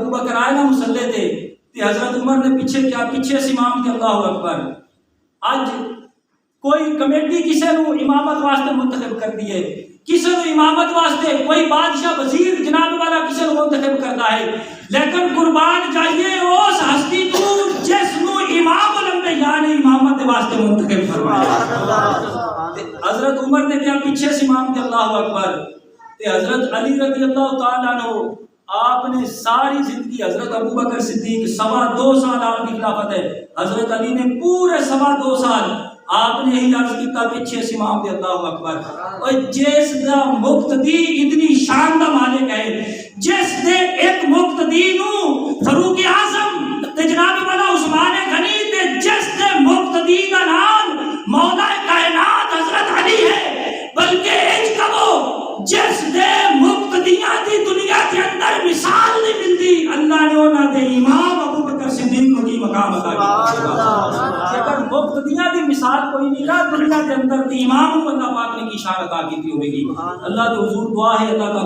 ابو بکر آئے نا مسلح تے حضرت عمر نے پیچھے کیا پیچھے سے امام کے اللہ اکبر. اج کوئی کمیٹی کسی نو امامت واسطے منتخب کر دی ہے, کسی نو امامت واسطے کوئی بادشاہ وزیر جناب والا کسی نو منتخب کرتا ہے, لیکن قربان جائیے اس ہستی تو جس نو امام الانبیاء نے امامت واسطے منتخب فرمایا. حضرت عمر نے کیا پیچھے سے امام کے اللہ اکبر. حضرت علی رضی اللہ تعالیٰ عنہ آپ نے ساری زندگی, حضرت ابو بکر صدیق 2.25 سال آپ کی خلافت ہے, حضرت علی نے پورے 2.25 سال آپ نے ہی عرض کیتا پیچھے سے امام دے اللہ اکبر. اور جس دا مقتدی اتنی شان دا مالک ہے, جس دے ایک مقتدی نو فاروق اعظم تے جناب والا عثمان غنی تے جس دے مقتدی دا نام مولا کائنات حضرت علی ہے, بلکہ اج کہو جس دے مقتدیاں دی دنیا کے اندر مثال نہیں ملتی, اللہ نے انہاں دے امام ابو بکر صدیق کو مقام عطا کیا. اگر مقتدیاں دی مثال کوئی نہیں نا دنیا کے اندر دی امام کو اللہ پاک نے کی شان عطا کی ہوئے گی. اللہ کے حضور دعا ہے اللہ تعالیٰ